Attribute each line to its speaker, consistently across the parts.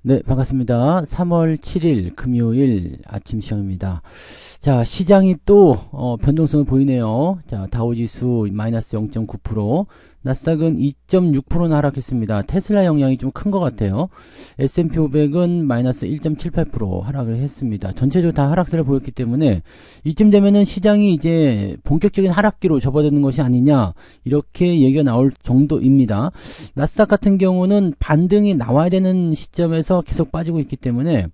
Speaker 1: 네, 반갑습니다. 3월 7일 금요일 아침 시황입니다. 자, 시장이 또 변동성을 보이네요. 자, 다우지수 마이너스 0.9%, 나스닥은 2.6%나 하락했습니다. 테슬라 영향이 좀 큰 것 같아요. S&P 500은 마이너스 1.78% 하락을 했습니다. 전체적으로 다 하락세를 보였기 때문에 이쯤 되면은 시장이 이제 본격적인 하락기로 접어드는 것이 아니냐, 이렇게 얘기가 나올 정도입니다. 나스닥 같은 경우는 반등이 나와야 되는 시점에서 계속 빠지고 있기 때문에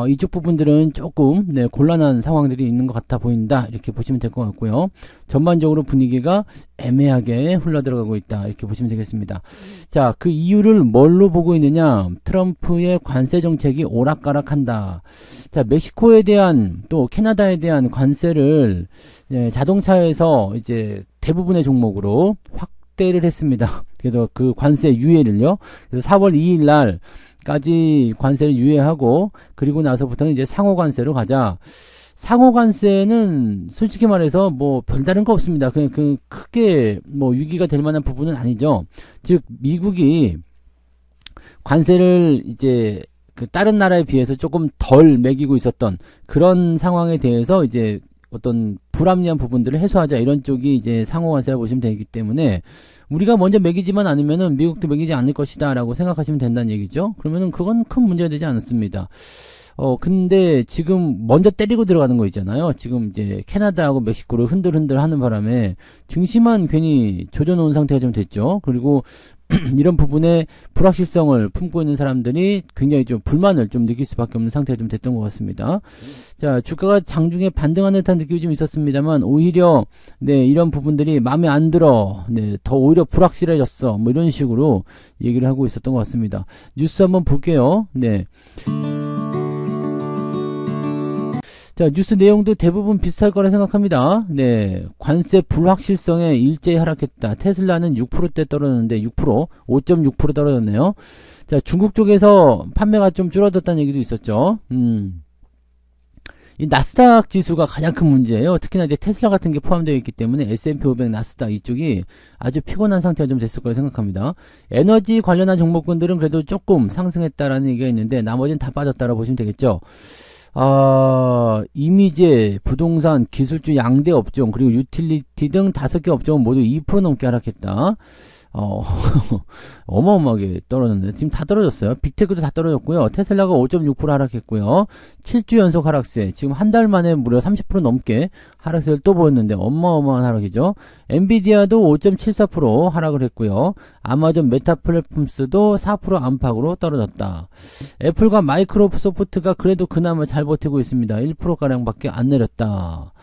Speaker 1: 이쪽 부분들은 조금 곤란한 상황들이 있는 것 같아 보인다, 이렇게 보시면 될 것 같고요. 전반적으로 분위기가 애매하게 흘러들어가고 있다, 이렇게 보시면 되겠습니다. 자, 그 이유를 뭘로 보고 있느냐? 트럼프의 관세 정책이 오락가락한다. 자, 멕시코에 대한 또 캐나다에 대한 관세를 자동차에서 이제 대부분의 종목으로 확대를 했습니다. 그래서 그 관세 유예를요. 그래서 4월 2일 날까지 관세를 유예하고, 그리고 나서부터는 이제 상호 관세로 가자. 상호 관세는 솔직히 말해서 뭐 별다른 거 없습니다. 그냥 그 크게 뭐 위기가 될 만한 부분은 아니죠. 즉 미국이 관세를 이제 그 다른 나라에 비해서 조금 덜 매기고 있었던 그런 상황에 대해서 이제 어떤 불합리한 부분들을 해소하자, 이런 쪽이 이제 상호 관세라 보시면 되기 때문에 우리가 먼저 매기지만 않으면은 미국도 매기지 않을 것이다 라고 생각하시면 된다는 얘기죠. 그러면은 그건 큰 문제가 되지 않습니다. 근데 지금 먼저 때리고 들어가는 거 있잖아요. 지금 이제 캐나다하고 멕시코를 흔들흔들 하는 바람에 증시만 괜히 조져놓은 상태가 좀 됐죠. 그리고 이런 부분에 불확실성을 품고 있는 사람들이 굉장히 좀 불만을 좀 느낄 수밖에 없는 상태가 좀 됐던 것 같습니다. 자, 주가가 장중에 반등하는 듯한 느낌이 좀 있었습니다만, 오히려 이런 부분들이 마음에 안 들어, 더 오히려 불확실해졌어, 뭐 이런 식으로 얘기를 하고 있었던 것 같습니다. 뉴스 한번 볼게요. 자, 뉴스 내용도 대부분 비슷할 거라 생각합니다. 관세 불확실성에 일제히 하락했다. 테슬라는 6%대 떨어졌는데 5.6% 떨어졌네요. 자, 중국 쪽에서 판매가 좀 줄어들었다는 얘기도 있었죠. 이 나스닥 지수가 가장 큰 문제예요. 특히나 이제 테슬라 같은 게 포함되어 있기 때문에 S&P 500, 나스닥 이쪽이 아주 피곤한 상태가 좀 됐을 거라 생각합니다. 에너지 관련한 종목군들은 그래도 조금 상승했다라는 얘기가 있는데 나머지는 다 빠졌다라고 보시면 되겠죠. 이미제, 부동산, 기술주 양대 업종, 그리고 유틸리티 등 5개 업종은 모두 2% 넘게 하락했다. 어마어마하게 떨어졌네. 지금 다 떨어졌어요. 빅테크도 다 떨어졌고요. 테슬라가 5.6% 하락했고요. 7주 연속 하락세. 지금 한 달 만에 무려 30% 넘게 하락세를 또 보였는데 어마어마한 하락이죠. 엔비디아도 5.74% 하락을 했고요. 아마존 메타 플랫폼스도 4% 안팎으로 떨어졌다. 애플과 마이크로소프트가 그래도 그나마 잘 버티고 있습니다. 1%가량밖에 안 내렸다.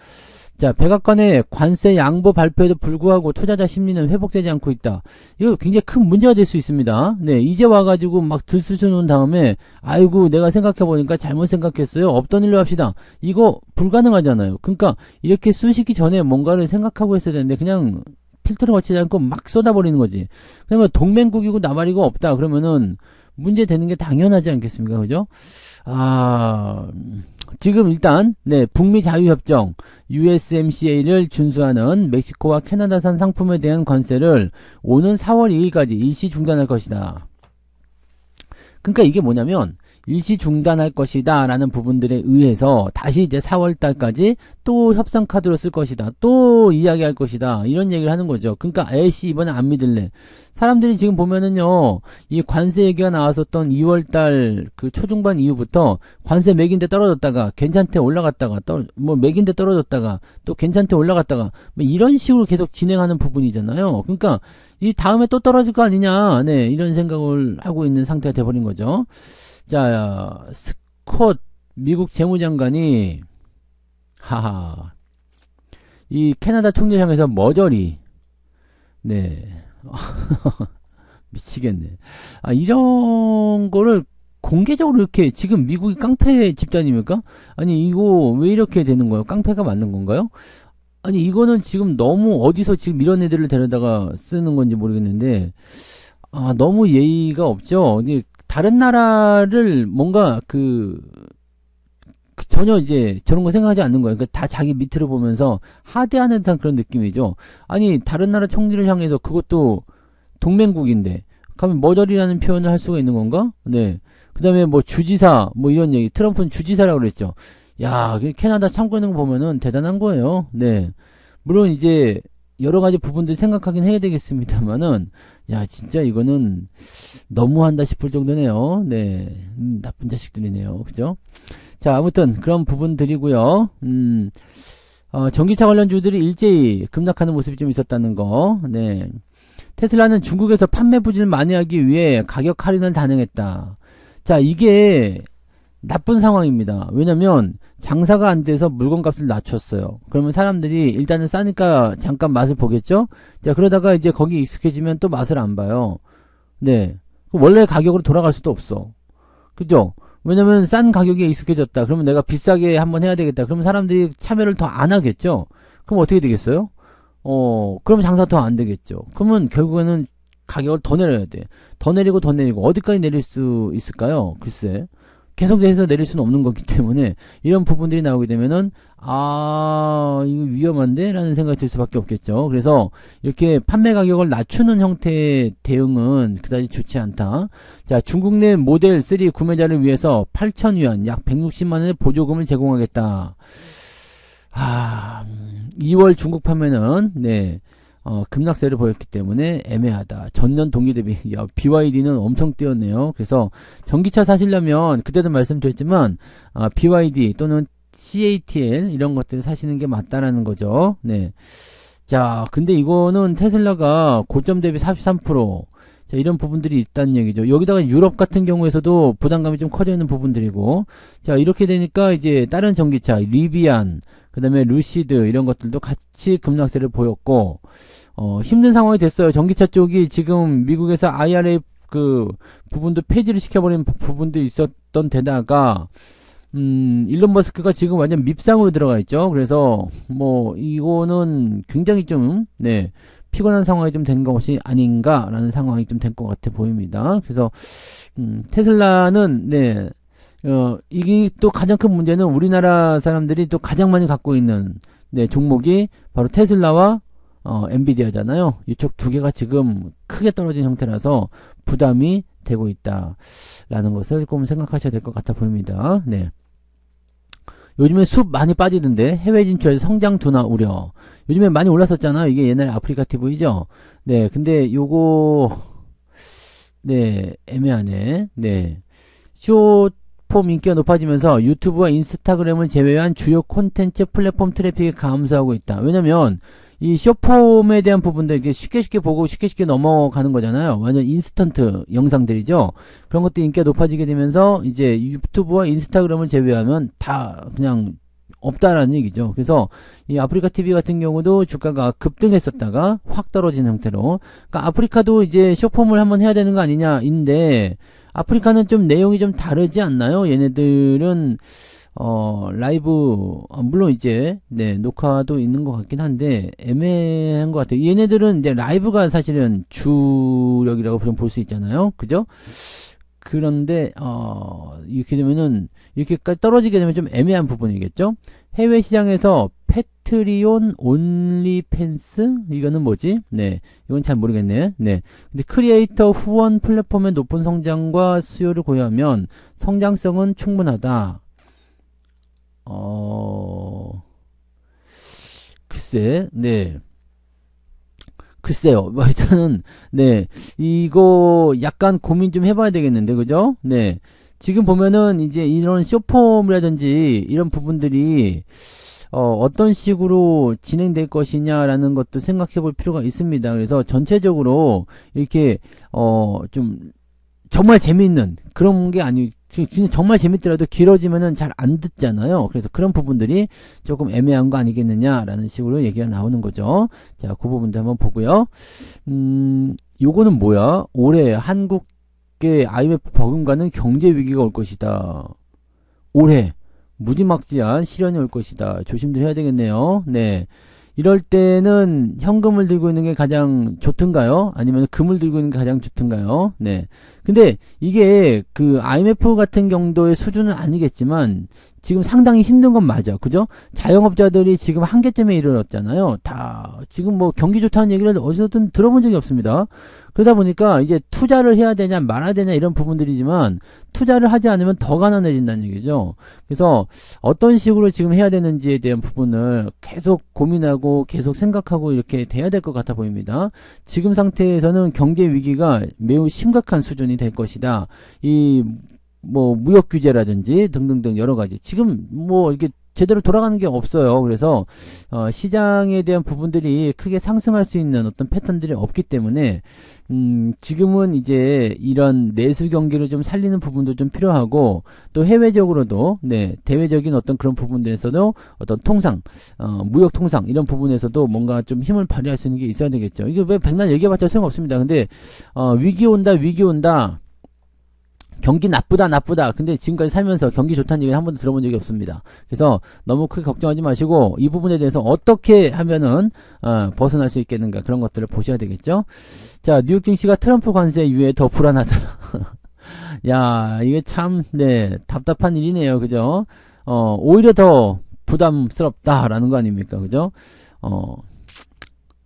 Speaker 1: 자, 백악관의 관세 양보 발표에도 불구하고 투자자 심리는 회복되지 않고 있다. 이거 굉장히 큰 문제가 될 수 있습니다. 이제 와가지고 막 들쑤셔 놓은 다음에, 아이고, 내가 생각해보니까 잘못 생각했어요. 없던 일로 합시다. 이거 불가능하잖아요. 그러니까 이렇게 쑤시기 전에 뭔가를 생각하고 있어야 되는데, 그냥 필터를 거치지 않고 막 쏟아버리는 거지. 그러면 동맹국이고 나발이고 없다. 그러면은 문제 되는 게 당연하지 않겠습니까? 그죠? 지금 일단 북미 자유협정 USMCA를 준수하는 멕시코와 캐나다산 상품에 대한 관세를 오는 4월 2일까지 일시 중단할 것이다. 그러니까 이게 뭐냐면 일시 중단할 것이다 라는 부분들에 의해서 다시 이제 4월 달까지 또 협상 카드로 쓸 것이다, 또 이야기할 것이다, 이런 얘기를 하는 거죠. 그러니까 에이씨 이번에 안 믿을래. 사람들이 지금 보면은요, 이 관세 얘기가 나왔었던 2월달 그 초중반 이후부터 관세 매긴데 떨어졌다가 괜찮대 올라갔다가 뭐 매긴데 떨어졌다가 또 괜찮대 올라갔다가 뭐 이런 식으로 계속 진행하는 부분이잖아요. 그러니까 이 다음에 또 떨어질 거 아니냐, 이런 생각을 하고 있는 상태가 돼버린 거죠. 자, 스콧 미국 재무장관이 이 캐나다 총리를 향해서 머저리 미치겠네. 이런 거를 공개적으로 이렇게, 지금 미국이 깡패 집단입니까? 아니 이거 왜 이렇게 되는 거예요? 깡패가 맞는 건가요? 아니 이거는 지금 너무 어디서 지금 이런 애들을 데려다가 쓰는 건지 모르겠는데 너무 예의가 없죠. 다른 나라를 뭔가 전혀 이제 저런 거 생각하지 않는 거예요. 그러니까 다 자기 밑으로 보면서 하대하는 듯한 그런 느낌이죠. 아니 다른 나라 총리를 향해서, 그것도 동맹국인데 가면 머저리라는 표현을 할 수가 있는 건가? 그 다음에 뭐 주지사, 뭐 이런 얘기. 트럼프는 주지사라고 그랬죠. 야, 캐나다 참고 있는 거 보면은 대단한 거예요. 네. 물론 이제 여러 가지 부분들 생각하긴 해야 되겠습니다만은, 야, 진짜 이거는 너무한다 싶을 정도네요. 네. 나쁜 자식들이네요. 그죠? 자, 아무튼 그런 부분들이고요. 전기차 관련주들이 일제히 급락하는 모습이 좀 있었다는 거. 네. 테슬라는 중국에서 판매 부진을 만회하기 위해 가격 할인을 단행했다. 자, 이게 나쁜 상황입니다. 왜냐면 장사가 안 돼서 물건값을 낮췄어요. 그러면 사람들이 일단은 싸니까 잠깐 맛을 보겠죠? 자, 그러다가 이제 거기 익숙해지면 또 맛을 안 봐요. 네. 원래 가격으로 돌아갈 수도 없어. 그죠? 왜냐면 싼 가격에 익숙해졌다. 그러면 내가 비싸게 한번 해야 되겠다. 그러면 사람들이 참여를 더 안 하겠죠? 그럼 어떻게 되겠어요? 그러면 장사 더 안 되겠죠. 그러면 결국에는 가격을 더 내려야 돼. 더 내리고 더 내리고 어디까지 내릴 수 있을까요? 글쎄. 계속해서 내릴 수는 없는 거기 때문에 이런 부분들이 나오게 되면은 이거 위험한데? 라는 생각이 들 수밖에 없겠죠. 그래서 이렇게 판매 가격을 낮추는 형태의 대응은 그다지 좋지 않다. 자, 중국 내 모델 3 구매자를 위해서 8,000위안 약 160만원의 보조금을 제공하겠다. 2월 중국 판매는 네. 급락세를 보였기 때문에 애매하다. 전년 동기 대비 BYD는 엄청 뛰었네요. 그래서 전기차 사시려면 그때도 말씀드렸지만 BYD 또는 CATL 이런 것들을 사시는 게 맞다라는 거죠. 네. 자, 근데 이거는 테슬라가 고점 대비 43%. 자, 이런 부분들이 있다는 얘기죠. 여기다가 유럽 같은 경우에서도 부담감이 좀 커져 있는 부분들이고, 자, 이렇게 되니까 이제 다른 전기차, 리비안, 그 다음에 루시드, 이런 것들도 같이 급락세를 보였고, 힘든 상황이 됐어요. 전기차 쪽이 지금 미국에서 IRA 그 부분도 폐지를 시켜버린 부분도 있었던 데다가, 일론 머스크가 지금 완전 밉상으로 들어가 있죠. 그래서, 뭐, 이거는 굉장히 좀, 네, 피곤한 상황이 좀 된 것이 아닌가라는 상황이 좀 된 것 같아 보입니다. 그래서 테슬라는 네, 이게 또 가장 큰 문제는 우리나라 사람들이 또 가장 많이 갖고 있는 네, 종목이 바로 테슬라와 엔비디아잖아요. 이쪽 두 개가 지금 크게 떨어진 형태라서 부담이 되고 있다라는 것을 조금 생각하셔야 될 것 같아 보입니다. 네. 요즘에 숲 많이 빠지던데 해외 진출 성장 둔화 우려. 요즘에 많이 올랐었잖아요. 이게 옛날에 아프리카 TV죠. 네, 근데 요거 네 애매하네. 네, 숏폼 인기가 높아지면서 유튜브와 인스타그램을 제외한 주요 콘텐츠 플랫폼 트래픽이 감소하고 있다. 왜냐면 이 숏폼에 대한 부분들 이게 쉽게 보고 쉽게 넘어가는 거잖아요. 완전 인스턴트 영상들이죠. 그런 것도 인기가 높아지게 되면서 이제 유튜브와 인스타그램을 제외하면 다 그냥 없다라는 얘기죠. 그래서 이 아프리카 TV 같은 경우도 주가가 급등했었다가 확 떨어진 형태로. 그러니까 아프리카도 이제 숏폼을 한번 해야 되는 거 아니냐인데 아프리카는 좀 내용이 좀 다르지 않나요? 얘네들은 라이브, 물론 이제, 네, 녹화도 있는 것 같긴 한데, 애매한 것 같아요. 얘네들은 이제 라이브가 사실은 주력이라고 좀 볼 수 있잖아요. 그죠? 그런데, 이렇게 되면은, 이렇게까지 떨어지게 되면 좀 애매한 부분이겠죠? 해외 시장에서 패트리온 온리팬스? 이거는 뭐지? 네. 이건 잘 모르겠네. 네. 근데 크리에이터 후원 플랫폼의 높은 성장과 수요를 고려하면 성장성은 충분하다. 글쎄, 네. 글쎄요. 뭐, 일단은, 네. 이거 약간 고민 좀 해봐야 되겠는데, 그죠? 네. 지금 보면은, 이제 이런 숏폼이라든지 이런 부분들이, 어떤 식으로 진행될 것이냐라는 것도 생각해 볼 필요가 있습니다. 그래서 전체적으로, 이렇게, 좀, 정말 재미있는 그런 게 아니, 정말 재밌더라도 길어지면은 잘 안 듣잖아요. 그래서 그런 부분들이 조금 애매한 거 아니겠느냐라는 식으로 얘기가 나오는 거죠. 자, 그 부분도 한번 보고요. 요거는 뭐야? 올해 한국의 IMF 버금가는 경제 위기가 올 것이다. 올해 무지막지한 시련이 올 것이다. 조심들 해야 되겠네요. 네. 이럴 때는 현금을 들고 있는 게 가장 좋든가요? 아니면 금을 들고 있는 게 가장 좋든가요? 네. 근데 이게 그 IMF 같은 정도의 수준은 아니겠지만 지금 상당히 힘든 건 맞아. 그죠? 자영업자들이 지금 한계점에 이르렀잖아요. 다, 지금 뭐 경기 좋다는 얘기를 어디서든 들어본 적이 없습니다. 그러다 보니까 이제 투자를 해야 되냐 말아야 되냐 이런 부분들이지만 투자를 하지 않으면 더 가난해진다는 얘기죠. 그래서 어떤 식으로 지금 해야 되는지에 대한 부분을 계속 고민하고 계속 생각하고 이렇게 돼야 될 것 같아 보입니다. 지금 상태에서는 경제 위기가 매우 심각한 수준이 될 것이다. 뭐 무역 규제라든지 등등등 여러 가지 지금 뭐 이렇게 제대로 돌아가는 게 없어요. 그래서 시장에 대한 부분들이 크게 상승할 수 있는 어떤 패턴들이 없기 때문에 지금은 이제 이런 내수 경기를 좀 살리는 부분도 좀 필요하고 또 해외적으로도 네 대외적인 어떤 그런 부분들에서도 어떤 통상 무역 통상 이런 부분에서도 뭔가 좀 힘을 발휘할 수 있는 게 있어야 되겠죠. 이게 왜 백날 얘기해봤자 소용없습니다. 근데 위기 온다 경기 나쁘다. 근데 지금까지 살면서 경기 좋다는 얘기를 한 번도 들어본 적이 없습니다. 그래서 너무 크게 걱정하지 마시고 이 부분에 대해서 어떻게 하면은 벗어날 수 있겠는가 그런 것들을 보셔야 되겠죠. 자, 뉴욕 증시가 트럼프 관세 이후에 더 불안하다. 야, 이게 참 네 답답한 일이네요. 그죠? 오히려 더 부담스럽다라는 거 아닙니까? 그죠?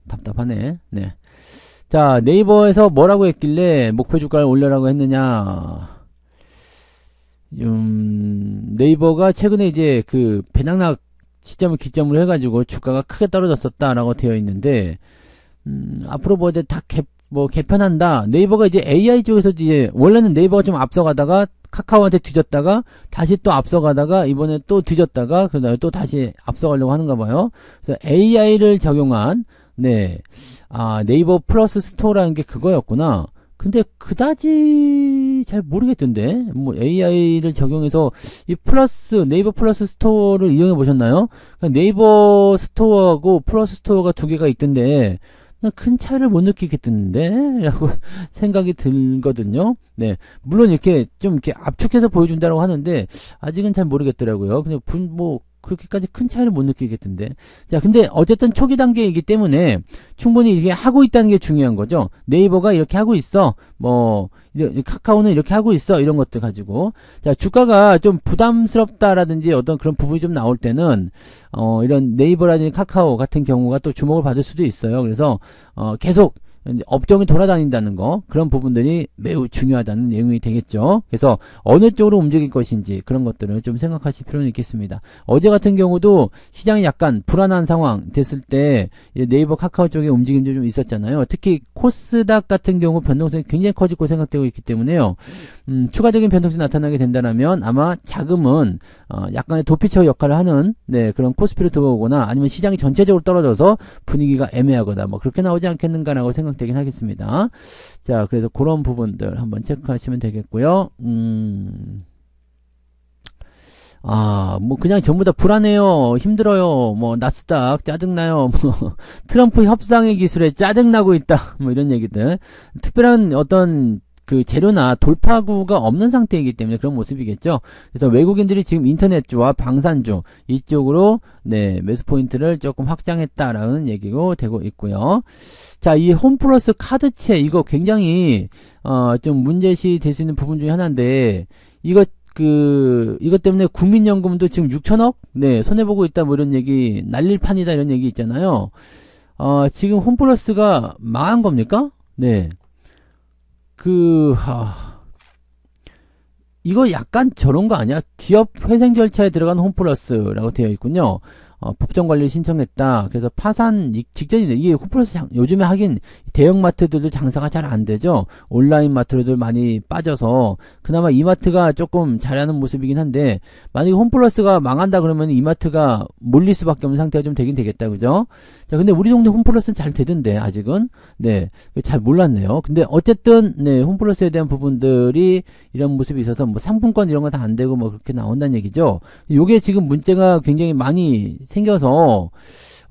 Speaker 1: 답답하네. 네. 자, 네이버에서 뭐라고 했길래 목표 주가를 올려라고 했느냐. 네이버가 최근에 이제 그 배낭락 시점을 기점으로 해가지고 주가가 크게 떨어졌었다라고 되어 있는데, 앞으로 뭐 이제 다 개편한다. 네이버가 이제 AI 쪽에서 이제, 원래는 네이버가 좀 앞서가다가 카카오한테 뒤졌다가 다시 또 앞서가다가 이번에 또 뒤졌다가 그 다음에 또 다시 앞서가려고 하는가 봐요. 그래서 AI를 적용한, 네. 네이버 플러스 스토어라는 게 그거였구나. 근데 그다지 잘 모르겠던데. 뭐 AI를 적용해서 이 네이버 플러스 스토어를 이용해 보셨나요? 네이버 스토어하고 플러스 스토어가 두 개가 있던데 큰 차이를 못 느끼겠던데 라고 생각이 들거든요. 네. 물론 이렇게 좀 이렇게 압축해서 보여준다고 하는데 아직은 잘 모르겠더라고요. 근데 그렇게까지 큰 차이를 못 느끼겠던데. 자, 근데 어쨌든 초기 단계이기 때문에 충분히 이렇게 하고 있다는 게 중요한 거죠. 네이버가 이렇게 하고 있어. 카카오는 이렇게 하고 있어. 이런 것들 가지고. 자, 주가가 좀 부담스럽다라든지 어떤 그런 부분이 좀 나올 때는, 이런 네이버라든지 카카오 같은 경우가 또 주목을 받을 수도 있어요. 그래서, 계속 업종이 돌아다닌다는 거 그런 부분들이 매우 중요하다는 내용이 되겠죠. 그래서 어느 쪽으로 움직일 것인지 그런 것들을 좀 생각하실 필요는 있겠습니다. 어제 같은 경우도 시장이 약간 불안한 상황 됐을 때 네이버 카카오 쪽에 움직임도 좀 있었잖아요. 특히 코스닥 같은 경우 변동성이 굉장히 커질 거 생각되고 있기 때문에요. 추가적인 변동성이 나타나게 된다면 아마 자금은 약간의 도피처 역할을 하는 네 그런 코스피로 들어오거나 아니면 시장이 전체적으로 떨어져서 분위기가 애매하거나 뭐 그렇게 나오지 않겠는가라고 생각되긴 하겠습니다. 자, 그래서 그런 부분들 한번 체크하시면 되겠고요. 뭐 그냥 전부 다 불안해요. 힘들어요. 뭐 나스닥 짜증나요. 뭐 트럼프 협상의 기술에 짜증나고 있다. 뭐 이런 얘기들. 특별한 어떤 그 재료나 돌파구가 없는 상태이기 때문에 그런 모습이겠죠. 그래서 외국인들이 지금 인터넷주와 방산주 이쪽으로 네 매수 포인트를 조금 확장했다라는 얘기고 되고 있고요. 자, 이 홈플러스 카드채 이거 굉장히 좀 문제시 될 수 있는 부분 중에 하나인데 이것 때문에 국민연금도 지금 6천억 네 손해보고 있다 뭐 이런 얘기 날릴 판이다 이런 얘기 있잖아요. 지금 홈플러스가 망한 겁니까? 네. 이거 약간 저런 거 아니야? 기업 회생 절차에 들어간 홈플러스라고 되어 있군요. 법정 관리 신청했다. 그래서 파산 직전이네. 이게 홈플러스 요즘에 하긴 대형마트들도 장사가 잘 안 되죠. 온라인 마트로들 많이 빠져서 그나마 이마트가 조금 잘하는 모습이긴 한데 만약에 홈플러스가 망한다 그러면 이마트가 몰릴 수밖에 없는 상태가 좀 되긴 되겠다. 그죠? 자, 근데 우리 동네 홈플러스는 잘 되던데 아직은 네, 잘 몰랐네요. 근데 어쨌든 네, 홈플러스에 대한 부분들이 이런 모습이 있어서 뭐 상품권 이런 거 다 안 되고 뭐 그렇게 나온다는 얘기죠. 요게 지금 문제가 굉장히 많이 생겨서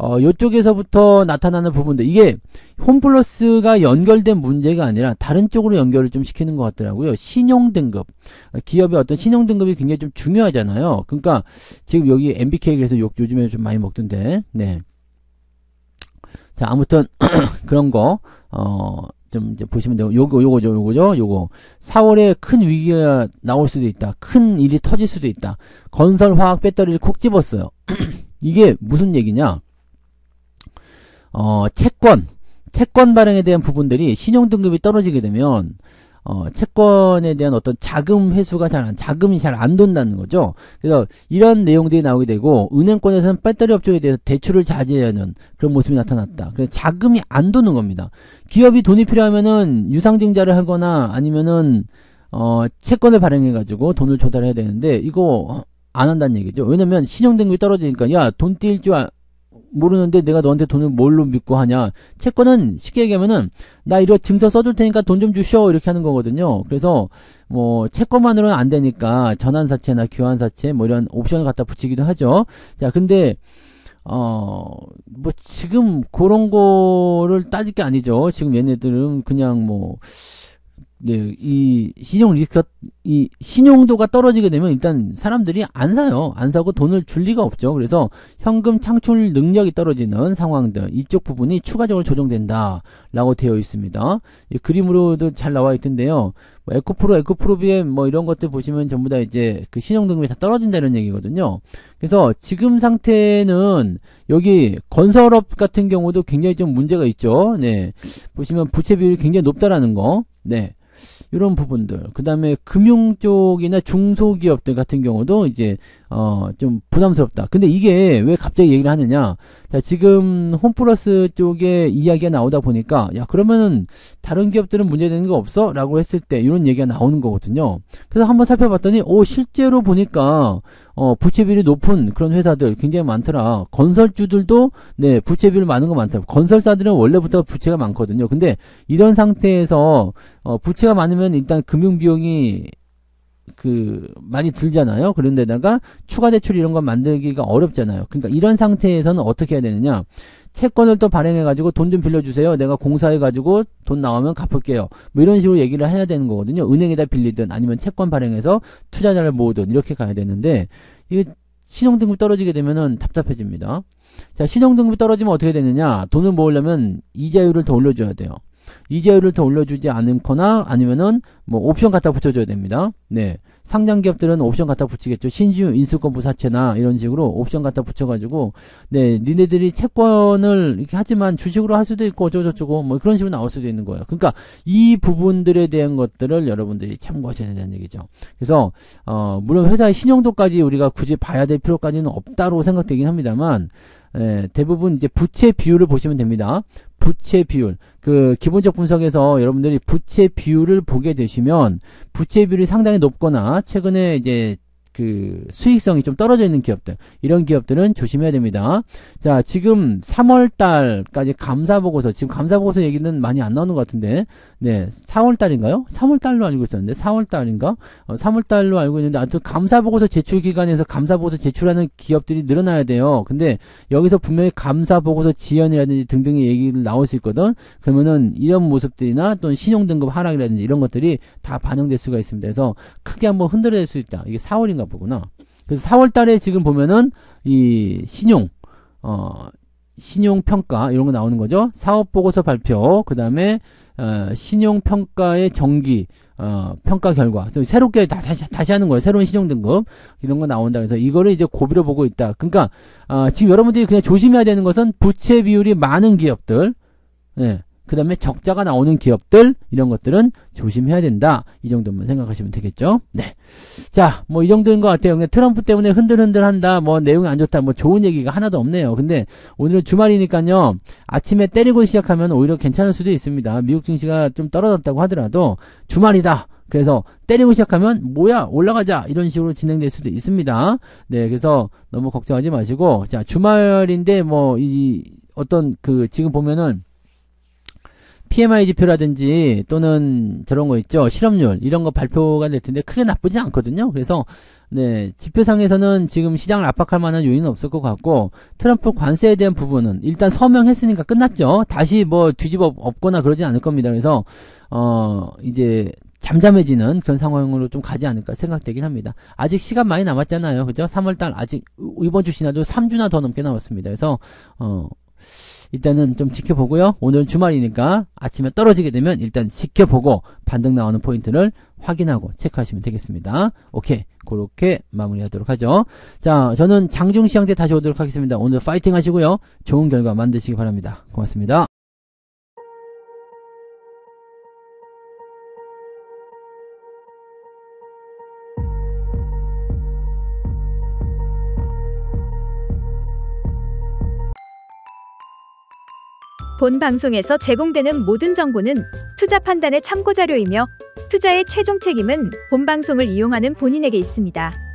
Speaker 1: 요쪽에서부터 나타나는 부분들 이게 홈플러스가 연결된 문제가 아니라 다른 쪽으로 연결을 좀 시키는 것 같더라고요. 신용등급 기업의 어떤 신용등급이 굉장히 좀 중요하잖아요. 그러니까 지금 여기 MBK 그래서 요즘에 좀 많이 먹던데 네. 자, 아무튼 그런 거 좀 이제 보시면 돼요. 요거죠. 4월에 큰 위기가 나올 수도 있다. 큰 일이 터질 수도 있다. 건설, 화학, 배터리를 콕 집었어요. 이게 무슨 얘기냐? 채권 발행에 대한 부분들이 신용등급이 떨어지게 되면 채권에 대한 어떤 자금이 잘 안 돈다는 거죠. 그래서 이런 내용들이 나오게 되고, 은행권에서는 배터리 업종에 대해서 대출을 자제하는 그런 모습이 나타났다. 그래서 자금이 안 도는 겁니다. 기업이 돈이 필요하면은 유상증자를 하거나 아니면은, 채권을 발행해가지고 돈을 조달해야 되는데, 이거 안 한다는 얘기죠. 왜냐면 신용등급이 떨어지니까, 야, 돈 뛸 줄 모르는데 내가 너한테 돈을 뭘로 믿고 하냐. 채권은 쉽게 얘기하면은 나 이거 증서 써줄 테니까 돈 좀 주셔 이렇게 하는 거거든요. 그래서 뭐 채권만으로는 안 되니까 전환사채나 교환사채 뭐 이런 옵션을 갖다 붙이기도 하죠. 자, 근데 뭐 지금 그런 거를 따질 게 아니죠. 지금 얘네들은 그냥 뭐 네, 이 신용도가 떨어지게 되면 일단 사람들이 안 사요. 안 사고 돈을 줄 리가 없죠. 그래서 현금 창출 능력이 떨어지는 상황들, 이쪽 부분이 추가적으로 조정된다 라고 되어 있습니다. 이 그림으로도 잘 나와 있던데요. 뭐 에코프로비엠 뭐 이런 것들 보시면 전부 다 이제 그 신용등급이 다 떨어진다는 얘기거든요. 그래서 지금 상태는 여기 건설업 같은 경우도 굉장히 좀 문제가 있죠. 네. 보시면 부채 비율이 굉장히 높다라는 거. 네. 이런 부분들. 그 다음에 금융 쪽이나 중소기업들 같은 경우도 이제, 좀 부담스럽다. 근데 이게 왜 갑자기 얘기를 하느냐. 자, 지금 홈플러스 쪽에 이야기가 나오다 보니까, 야, 그러면은 다른 기업들은 문제되는 거 없어? 라고 했을 때 이런 얘기가 나오는 거거든요. 그래서 한번 살펴봤더니, 실제로 보니까, 부채 비율이 높은 그런 회사들 굉장히 많더라. 건설주들도, 네, 부채 비율 많은 거 많더라. 건설사들은 원래부터 부채가 많거든요. 근데 이런 상태에서, 부채가 많으면 일단 금융비용이 많이 들잖아요. 그런데다가 추가 대출 이런 거 만들기가 어렵잖아요. 그러니까 이런 상태에서는 어떻게 해야 되느냐. 채권을 또 발행해가지고 돈 좀 빌려주세요. 내가 공사해가지고 돈 나오면 갚을게요. 뭐 이런 식으로 얘기를 해야 되는 거거든요. 은행에다 빌리든 아니면 채권 발행해서 투자자를 모으든 이렇게 가야 되는데, 이게 신용등급이 떨어지게 되면은 답답해집니다. 자, 신용등급이 떨어지면 어떻게 되느냐. 돈을 모으려면 이자율을 더 올려줘야 돼요. 이자율을 더 올려주지 않거나 아니면은 뭐 옵션 갖다 붙여줘야 됩니다. 네. 상장 기업들은 옵션 갖다 붙이겠죠. 신주 인수권부 사채나 이런 식으로 옵션 갖다 붙여가지고, 네, 니네들이 채권을 이렇게 하지만 주식으로 할 수도 있고 어쩌고저쩌고 뭐 그런 식으로 나올 수도 있는 거예요. 그러니까 이 부분들에 대한 것들을 여러분들이 참고하셔야 된다는 얘기죠. 그래서 물론 회사의 신용도까지 우리가 굳이 봐야 될 필요까지는 없다고 생각되긴 합니다만, 대부분 이제 부채 비율을 보시면 됩니다. 부채 비율. 기본적 분석에서 여러분들이 부채 비율을 보게 되시면, 부채 비율이 상당히 높거나, 최근에 이제, 수익성이 좀 떨어져 있는 기업들, 이런 기업들은 조심해야 됩니다. 자, 지금 3월달까지 감사보고서, 지금 감사보고서 얘기는 많이 안 나오는 것 같은데, 네, 4월달인가요? 3월달로 알고 있었는데, 4월달인가? 3월달로 알고 있는데, 아무튼 감사보고서 제출 기간에서 감사보고서 제출하는 기업들이 늘어나야 돼요. 근데 여기서 분명히 감사보고서 지연이라든지 등등의 얘기를 나올 수 있거든. 그러면은 이런 모습들이나 또는 신용등급 하락이라든지 이런 것들이 다 반영될 수가 있습니다. 그래서 크게 한번 흔들어낼 수 있다. 이게 4월인가 보구나. 그래서 4월달에 지금 보면은 이 신용평가 이런 거 나오는 거죠. 사업보고서 발표, 그 다음에 신용평가의 정기 평가 결과, 새롭게 다시 하는 거예요. 새로운 신용등급 이런 거 나온다. 그래서 이거를 이제 고비로 보고 있다. 그러니까 지금 여러분들이 그냥 조심해야 되는 것은 부채 비율이 많은 기업들, 네, 그 다음에 적자가 나오는 기업들, 이런 것들은 조심해야 된다. 이 정도만 생각하시면 되겠죠. 네. 자, 뭐 이 정도인 것 같아요. 그냥 트럼프 때문에 흔들흔들 한다, 뭐 내용이 안 좋다, 뭐 좋은 얘기가 하나도 없네요. 근데 오늘은 주말이니까요, 아침에 때리고 시작하면 오히려 괜찮을 수도 있습니다. 미국 증시가 좀 떨어졌다고 하더라도 주말이다. 그래서 때리고 시작하면 뭐야 올라가자 이런 식으로 진행될 수도 있습니다. 네, 그래서 너무 걱정하지 마시고, 자, 주말인데 뭐 지금 보면은 PMI 지표라든지 또는 저런 거 있죠. 실업률 이런 거 발표가 될 텐데 크게 나쁘지 않거든요. 그래서 네, 지표상에서는 지금 시장을 압박할 만한 요인은 없을 것 같고, 트럼프 관세에 대한 부분은 일단 서명했으니까 끝났죠. 다시 뭐 뒤집어 엎거나 그러진 않을 겁니다. 그래서 이제 잠잠해지는 그런 상황으로 좀 가지 않을까 생각되긴 합니다. 아직 시간 많이 남았잖아요. 그죠? 3월달 아직 이번 주 지나도 3주나 더 넘게 남았습니다. 그래서 일단은 좀 지켜보고요. 오늘 주말이니까 아침에 떨어지게 되면 일단 지켜보고 반등 나오는 포인트를 확인하고 체크하시면 되겠습니다. 오케이. 그렇게 마무리하도록 하죠. 자, 저는 장중시장 때 다시 오도록 하겠습니다. 오늘 파이팅 하시고요. 좋은 결과 만드시기 바랍니다. 고맙습니다.
Speaker 2: 본 방송에서 제공되는 모든 정보는 투자 판단의 참고자료이며 투자의 최종 책임은 본 방송을 이용하는 본인에게 있습니다.